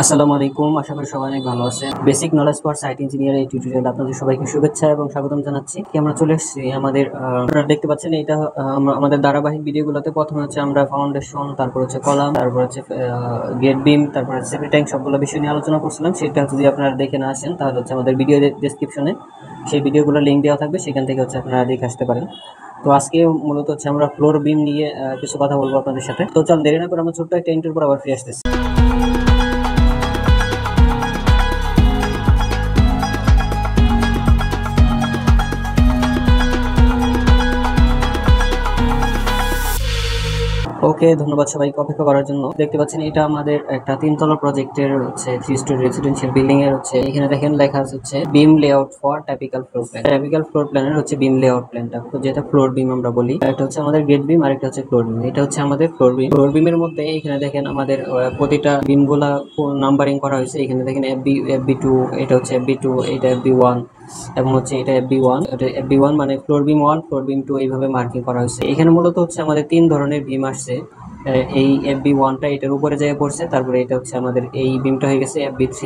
আসসালামু আলাইকুম, আশা করি সবাই অনেক ভালো আছেন। Basic knowledge for site engineer এই টিউটোরিয়ালে আপনাদের সবাইকে শুভেচ্ছা এবং স্বাগতম জানাচ্ছি। আমরা চলে এসেছি আমাদের আপনারা দেখতে পাচ্ছেন এটা আমাদের ধারাবাহিক ভিডিওগুলোতে প্রথমে হচ্ছে আমরা ফাউন্ডেশন, তারপর হচ্ছে কলাম, তারপর হচ্ছে গেট বিম, তারপর হচ্ছে সেপ্টি ট্যাঙ্ক সবগুলো বিষয় নিয়ে আলোচনা করছিলাম। সেটা যদি আপনারা দেখে না আসেন তাহলে হচ্ছে আমাদের ভিডিও ডেসক্রিপশনে সেই ভিডিওগুলোর লিঙ্ক দেওয়া থাকবে, সেখান থেকে হচ্ছে আপনারা দেখে আসতে পারেন। তো আজকে মূলত হচ্ছে আমরা ফ্লোর বিম নিয়ে কিছু কথা বলবো আপনাদের সাথে। তো চল দেরি না করে আমরা ছোট্ট একটা ইন্টারভিউ পর আবার ফিরে আসতেছি। ওকে, ধন্যবাদ সবাইকে অপেক্ষা করার জন্য। দেখতে পাচ্ছেন এটা আমাদের একটা 3 তলা প্রজেক্টের হচ্ছে 3 স্টোরি রেসিডেন্সিয়াল বিল্ডিং এর হচ্ছে এখানে দেখেন লেখা হচ্ছে বিম layout for typical floor plan. Typical floor প্ল্যানের হচ্ছে বিম লেআউট প্ল্যানটা, যেটা ফ্লোর বিম আমরা বলি। একটা হচ্ছে আমাদের গেট বিম আর একটা হচ্ছে ফ্লোর বিম। এটা হচ্ছে আমাদের ফ্লোর বিম। ফ্লোর বিমের মধ্যে এখানে দেখেন আমাদের প্রতিটা বিম গুলা নাম্বারিং করা হয়েছে। এখানে দেখেন FB2, এটা হচ্ছে FB2, এটা FB1 এবং হচ্ছে এটা FB1, এটা FB1 মানে ফ্লোর বিম 1, ফ্লোর বিম 2 এইভাবে মার্কিং করা হয়েছে। এখানে মূলত হচ্ছে আমাদের 3 ধরনের বিম আসছে। এই FB1টা এটার উপরে যায় পড়ছে, তারপরে এটা হচ্ছে আমাদের এই বিমটা হয়ে গেছে FB3,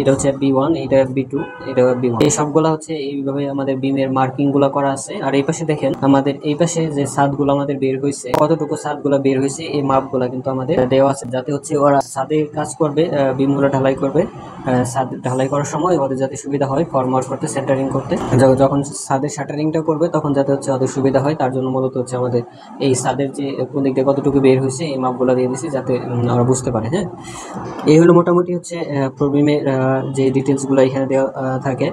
এটা হচ্ছে FB1, এটা FB2, এটা FB1। এই সবগুলা হচ্ছে এইভাবে আমাদের বিমের মার্কিং গুলা করা আছে। আর এই পাশে দেখেন আমাদের এই পাশে যে ছাদগুলো আমাদের বের হয়েছে, কতটুকু ছাদগুলো বের হয়েছে এই মাপগুলা কিন্তু আমাদের দেওয়া আছে, যাতে হচ্ছে ওরা ছাদে কাজ করবে, বিমগুলো ঢালাই করবে, ছাদ ঢালাই করার সময় ওদের যাতে সুবিধা হয় ফরমার করতে, সেন্টারিং করতে। যখন ছাদের শাটারিংটা করবে তখন যাতে হচ্ছে ওদের সুবিধা হয়, তার জন্য মূলত হচ্ছে আমাদের এই ছাদের যে কোন দিক দিয়ে কতটুকু বের হয়েছে এই মাপগুলো দিয়ে দিয়েছি, যাতে আমরা বুঝতে পারি। হ্যাঁ, এই হলো মোটামুটি হচ্ছে প্রবলেমের যে ডিটেলসগুলো এখানে দেওয়া থাকে।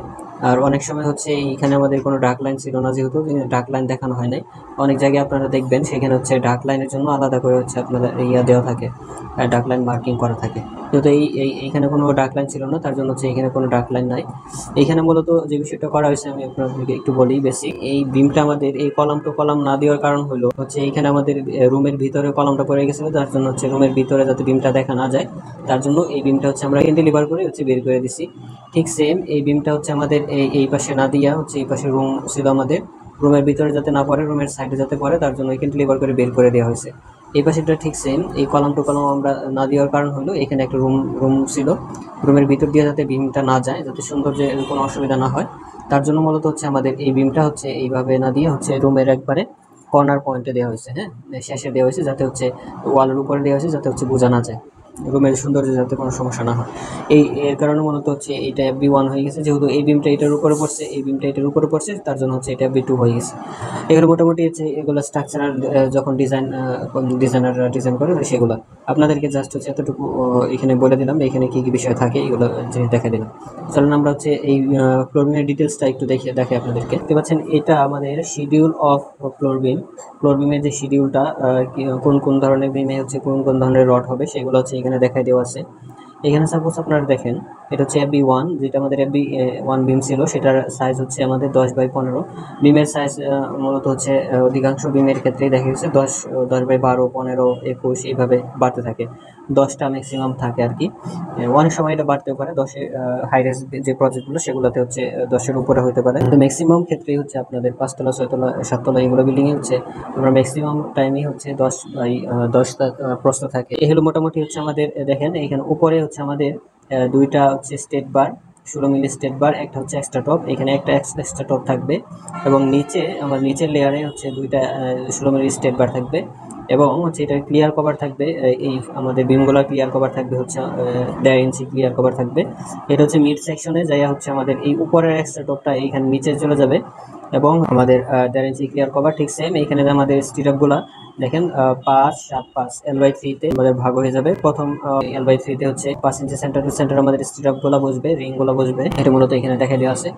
আর অনেক সময় হচ্ছে এইখানে আমাদের কোনো ডার্ক লাইন ছিল না, যেহেতু ডার্ক লাইন দেখানো হয় নাই। অনেক জায়গায় আপনারা দেখবেন সেখানে হচ্ছে ডার্ক লাইনের জন্য আলাদা করে হচ্ছে আপনাদের দেওয়া থাকে, ডার্ক লাইন মার্কিং করা থাকে। যেহেতু এইখানে কোনো ডার্ক লাইন ছিল না, তার জন্য হচ্ছে এখানে কোনো ডার্ক লাইন নাই। এইখানে মূলত যে বিষয়টা করা হয়েছে আমি আপনাদেরকে একটু বলি। বেসিক এই বিমটা আমাদের এই কলাম টু কলাম না দেওয়ার কারণ হলো হচ্ছে এইখানে আমাদের রুমের ভিতরে কলামটা পড়ে গেছিল, যার জন্য হচ্ছে রুমের ভিতরে যাতে বিমটা দেখা না যায়, তার জন্য এই বিমটা হচ্ছে আমরা ক্যান্টিলিভার করে হচ্ছে বের করে দিছি। ঠিক সেম এই বিমটা হচ্ছে আমাদের এই পাশে না দিয়া হচ্ছে এই পাশে রুম ছিল আমাদের, রুমের ভিতরে যাতে না পড়ে, রুমের সাইডে যাতে পড়ে, তার জন্য ক্যান্টিলিভার করে বের করে দেওয়া হয়েছে। এই পাশেটা ঠিক সেম, এই কলাম টু কলাম আমরা না দেওয়ার কারণ হলো এখানে একটা রুম ছিল, রুমের ভিতর দিয়ে যাতে বিমটা না যায়, যাতে সৌন্দর্যের কোনো অসুবিধা না হয়, তার জন্য মূলত হচ্ছে আমাদের এই বিমটা হচ্ছে এইভাবে না দিয়ে হচ্ছে রুমের একবারে কর্নার পয়েন্টে দেওয়া হয়েছে। হ্যাঁ, শেষে দেওয়া হয়েছে, যাতে হচ্ছে ওয়ালের উপরে দেওয়া হয়েছে, যাতে হচ্ছে বোঝা না যায়, রুমের সৌন্দর্য যাতে কোনো সমস্যা না হয়। এর কারণে মূলত হচ্ছে এটা FB1 হয়ে গেছে, যেহেতু এই বিমটা এটার উপরে পড়ছে, এই বিমটা এটার উপরে পড়ছে, তার জন্য হচ্ছে এটা FB2 হয়ে গেছে। এগুলো মোটামুটি হচ্ছে এগুলো স্ট্রাকচারাল যখন ডিজাইনাররা ডিজাইন করে সেগুলো আপনাদেরকে জাস্ট হচ্ছে এতটুকু এখানে বলে দিলাম, এখানে কি কি বিষয় থাকে এগুলো জিনিস দেখা দিলাম। চলুন আমরা হচ্ছে এই ফ্লোর বিমের ডিটেলসটা একটু দেখে আপনাদেরকে। দেখতে পাচ্ছেন এটা আমাদের schedule of floor beam. Floor বিমের যে শিডিউলটা, কোন কোন ধরনের বিমে হচ্ছে কোন কোন ধরনের রড হবে সেগুলো হচ্ছে এখানে দেখাই দেওয়া আছে। এখানে সাপোজ আপনারা দেখেন এটা হচ্ছে FB1, যেটা আমাদের FB1 বিম ছিল, সেটার সাইজ হচ্ছে আমাদের 10/15। বিমের সাইজ মূলত হচ্ছে অধিকাংশ বিমের ক্ষেত্রেই দেখা গেছে 10/12, 15, 21 এইভাবে বাড়তে থাকে, 10টা ম্যাক্সিমাম থাকে আর কি। অনেক সময় এটা বাড়তেও পারে, 10-এ হাইরাইজ যে প্রজেক্টগুলো সেগুলোতে হচ্ছে 10-এর উপরে হতে পারে। তো ম্যাক্সিমাম ক্ষেত্রেই হচ্ছে আপনাদের 5তলা, 6তলা, 7তলা এগুলো বিল্ডিংয়ে হচ্ছে আমরা ম্যাক্সিমাম টাইমই হচ্ছে 10/10 প্রস্থ থাকে। এই হলো মোটামুটি হচ্ছে আমাদের দেখেন এখানে উপরে হচ্ছে আমাদের দুইটা হচ্ছে স্টেট বার, 16 মিলি স্টেট বার, একটা হচ্ছে এক্সট্রা টপ, এখানে একটা এক্সট্রা টপ থাকবে, এবং নিচে আমার নিচের লেয়ারে হচ্ছে দুইটা 16 মিলি স্টেট বার থাকবে, এবং হচ্ছে এটা ক্লিয়ার কভার থাকবে। এই আমাদের বিমগুলোর ক্লিয়ার কভার থাকবে হচ্ছে 1.5 ইঞ্চি ক্লিয়ার কভার থাকবে। এটা হচ্ছে মিড সেকশনে যাই হচ্ছে আমাদের এই উপরের এক্সট্রা টপটা এইখানে নিচে চলে যাবে, এবং আমাদের 1.5 ইঞ্চি ক্লিয়ার কভার ঠিক সেম। এইখানে আমাদের স্টিরাপগুলা দেখেন 5, 7, 5 L/3 তে আমাদের ভাগ হয়ে যাবে। প্রথম L/3 তে হচ্ছে 5 ইঞ্চি সেন্টার টু সেন্টার আমাদের স্টিরাপগুলা বসবে, রিংগুলা বসবে। এটা মূলত এখানে দেখা দেওয়া আছে।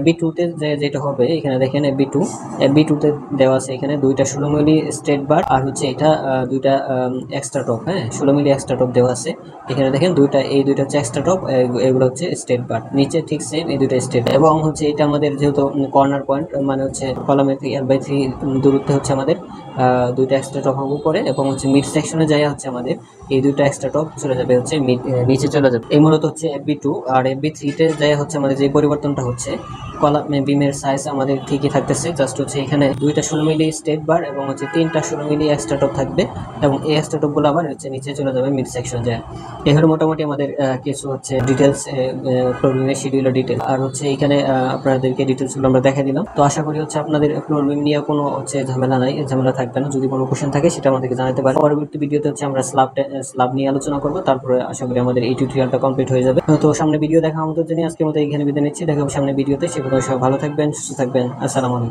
FB2 তে যেটা হবে এখানে দেখেন FB2 তে দেওয়া আছে এখানে দুইটা 16 মিলি স্ট্রেট বার, আর হচ্ছে এটা দুইটা এক্সট্রা টপ। হ্যাঁ, 16 মিলি এক্সট্রা টপ দেওয়া আছে এখানে দেখেন এই দুইটা হচ্ছে এক্সট্রা টপ, এগুলো হচ্ছে স্ট্রেট বার। নিচে ঠিক সেম এই দুইটা স্ট্রেট, এবং হচ্ছে এটা আমাদের যেহেতু কর্নার পয়েন্ট মানে হচ্ছে কলামের থেকে L/3 দূরত্বে হচ্ছে আমাদের দুইটা এক্সট্রা টপ হবে উপরে, এবং হচ্ছে মিড সেকশনে যাই হচ্ছে আমাদের এই দুইটা এক্সট্রা টপ চলে যাবে হচ্ছে নিচে চলে যাবে। এই মূলত হচ্ছে FB2। আর FB3 তে যাই হচ্ছে আমাদের যে পরিবর্তনটা হচ্ছে কলাম বিমের সাইজ আমাদের ঠিকই থাকতেছে, জাস্ট হচ্ছে এখানে 2টা 16 মিলি স্টেট বার এবং হচ্ছে 3টা 16 মিলি এক্সট্রা টপ থাকবে এবং এই এক্সট্রা টপগুলো আবার হচ্ছে নিচে চলে যাবে মিড সেকশন যায়। এই হলো মোটামুটি আমাদের কিছু হচ্ছে ডিটেলস ফ্লোর বিমের শিডিউলের ডিটেল। আর হচ্ছে এখানে আপনাদেরকে ডিটেলসগুলো আমরা দেখা দিলাম। তো আশা করি হচ্ছে আপনাদের ফ্লোর বিম নিয়ে কোনো হচ্ছে ঝামেলা নাই, ঝামেলা থাকবে না। যদি কোনো কোশ্চেন থাকে সেটা আমাদেরকে জানাতে পারেন। পরবর্তী ভিডিওতে হচ্ছে আমরা স্ল্যাব নিয়ে আলোচনা করবো, তারপরে আশা করি আমাদের এই টিউটোরিয়ালটা কমপ্লিট হয়ে যাবে। তো সামনে ভিডিও দেখা আমাদের জন্য আজকের মতো এখানে বিদায় নিচ্ছি। দেখা হবে সামনে ভিডিওতে। সে পর্যন্ত সবাই ভালো থাকবেন, সুস্থ থাকবেন। আসসালামু আলাইকুম।